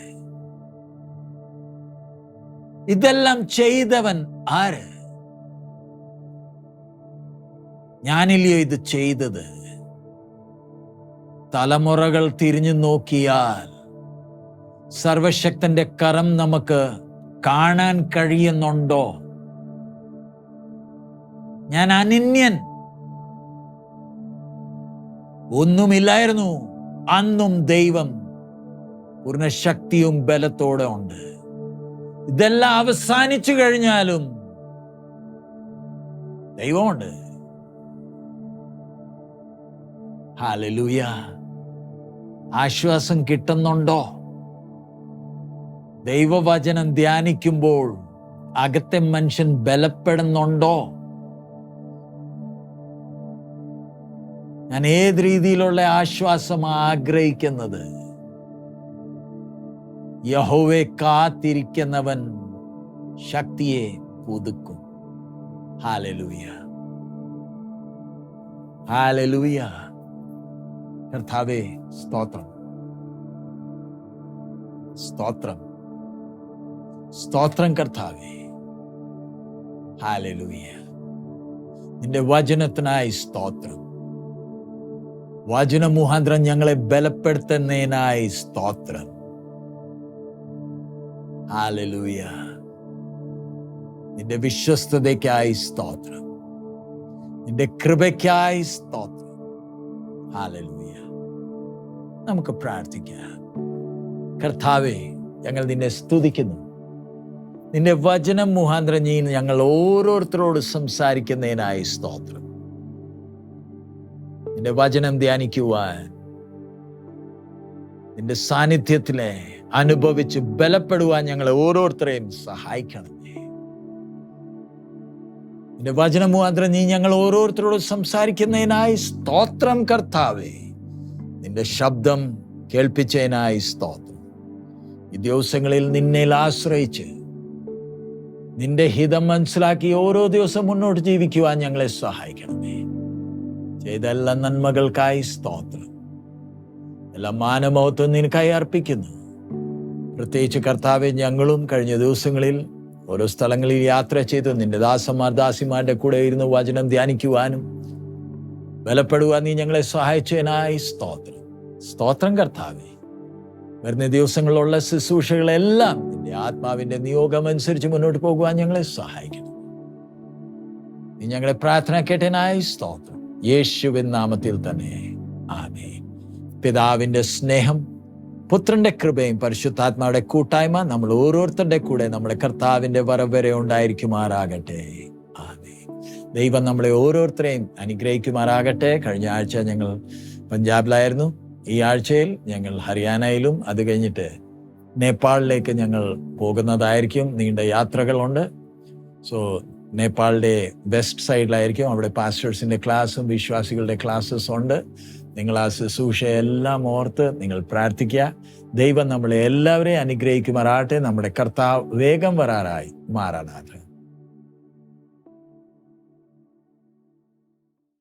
ഇതെല്ലാം ചെയ്തവൻ ആര്? ഞാനില്ലയോ ഇത് ചെയ്തത്? തലമുറകൾ തിരിഞ്ഞു നോക്കിയാൽ സർവശക്തന്റെ കരം നമുക്ക് കാണാൻ കഴിയുന്നുണ്ടോ? ഞാൻ അനിന്യൻ, ഒന്നുമില്ലായിരുന്നു, അന്നും ദൈവം പൂർണ്ണ ശക്തിയും ബലത്തോടെ ഉണ്ട്. ഇതെല്ലാം അവസാനിച്ചു കഴിഞ്ഞാലും ദൈവമുണ്ട്. ഹല്ലേലൂയ. ആശ്വാസം കിട്ടുന്നുണ്ടോ? ദൈവവചനം ധ്യാനിക്കുമ്പോൾ അകത്തെ മനുഷ്യൻ ബലപ്പെടുന്നുണ്ടോ? ഞാൻ ഏത് രീതിയിലുള്ള ആശ്വാസം ആഗ്രഹിക്കുന്നത്? യഹോവയെ കാത്തിരിക്കുന്നവൻ ശക്തിയെ പുതുക്കും. Hallelujah, hallelujah. കർത്താവേ സ്തോത്രം, സ്തോത്രം, സ്തോത്രം കർത്താവേ. ഹല്ലേലൂയ. നിന്റെ വചനത്തിനായി സ്തോത്രം. വചന മുഖാന്തരം ഞങ്ങളെ ബലപ്പെടുത്തുന്നതിനായി സ്തോത്രം. ഹല്ലേലൂയ. നിന്റെ വിശ്വസ്തതയ്ക്കായി സ്തോത്രം, നിന്റെ കൃപയ്ക്കായി സ്തോത്രം. ഹല്ലേലൂയ. നമുക്ക് പ്രാർത്ഥിക്കാം. കർത്താവേ, ഞങ്ങൾ നിന്നെ സ്തുതിക്കുന്നു. നിന്റെ വചനം മുഖാന്തരം നീ ഞങ്ങൾ ഓരോരുത്തരോട് സംസാരിക്കുന്നതിനായി സ്തോത്രം. നിന്റെ വചനം ധ്യാനിക്കുവാൻ, നിന്റെ സാന്നിധ്യത്തിലെ അനുഭവിച്ച് ബലപ്പെടുവാൻ ഞങ്ങളെ ഓരോരുത്തരെയും സഹായിക്കണമേ. നിന്റെ വചനം മുഖാന്തരം നീ ഞങ്ങൾ ഓരോരുത്തരോട് സംസാരിക്കുന്നതിനായി സ്തോത്രം കർത്താവേ. നിന്റെ ശബ്ദം കേൾപ്പിച്ചതിനായി സ്തോത്രം. ഈ ദിവസങ്ങളിൽ നിന്നിൽ ആശ്രയിച്ച് നിന്റെ ഹിതം മനസ്സിലാക്കി ഓരോ ദിവസം മുന്നോട്ട് ജീവിക്കുവാൻ ഞങ്ങളെ സഹായിക്കണമേ. ചെയ്ത എല്ലാ നന്മകൾക്കായി സ്തോത്രം. എല്ലാ മാനമഹത്വം നിനക്കായി അർപ്പിക്കുന്നു. പ്രത്യേകിച്ച് കർത്താവെ, ഞങ്ങളും കഴിഞ്ഞ ദിവസങ്ങളിൽ ഓരോ സ്ഥലങ്ങളിൽ യാത്ര ചെയ്ത് നിന്റെ ദാസന്മാർ ദാസിമാരുടെ കൂടെ ഇരുന്ന് വചനം ധ്യാനിക്കുവാനും ബലപ്പെടുവാൻ നീ ഞങ്ങളെ സഹായിച്ചതിനായി സ്തോത്രം. സ്തോത്രം കർത്താവെ. വരുന്ന ദിവസങ്ങളിലുള്ള ശുശ്രൂഷകളെല്ലാം നിന്റെ ആത്മാവിന്റെ നിയോഗമനുസരിച്ച് മുന്നോട്ട് പോകുവാൻ ഞങ്ങളെ സഹായിക്കണം. നീ ഞങ്ങളെ പ്രാർത്ഥന കേട്ടതിനായി സ്തോത്രം. യേശുവിൻ നാമത്തിൽ തന്നെ ആമേൻ. പിതാവിന്റെ സ്നേഹം, പുത്രന്റെ കൃപയും പരിശുദ്ധാത്മാവിടെ കൂട്ടായ്മ നമ്മൾ ഓരോരുത്തരുടെ കൂടെ നമ്മുടെ കർത്താവിന്റെ വരവ് വരെ ഉണ്ടായിരിക്കുമാറാകട്ടെ. ആമേൻ. ദൈവം നമ്മളെ ഓരോരുത്തരെയും അനുഗ്രഹിക്കുമാറാകട്ടെ. കഴിഞ്ഞ ആഴ്ച ഞങ്ങൾ പഞ്ചാബിലായിരുന്നു. ഈ ആഴ്ചയിൽ ഞങ്ങൾ ഹരിയാനയിലും അത് കഴിഞ്ഞിട്ട് നേപ്പാളിലേക്ക് ഞങ്ങൾ പോകുന്നതായിരിക്കും. നീണ്ട യാത്രകളുണ്ട്. So നേപ്പാളിൻ്റെ west സൈഡിലായിരിക്കും. അവിടെ പാസ്റ്റേഴ്സിൻ്റെ ക്ലാസ്സും വിശ്വാസികളുടെ ക്ലാസ്സസ് ഉണ്ട്. നിങ്ങൾ ആ ശുശ്രൂഷയെല്ലാം ഓർത്ത് നിങ്ങൾ പ്രാർത്ഥിക്കുക. ദൈവം നമ്മളെ എല്ലാവരെയും അനുഗ്രഹിക്കുമാറാകട്ടെ. നമ്മുടെ കർത്താവ് വേഗം വരാറായി. മാറാനാഥ്.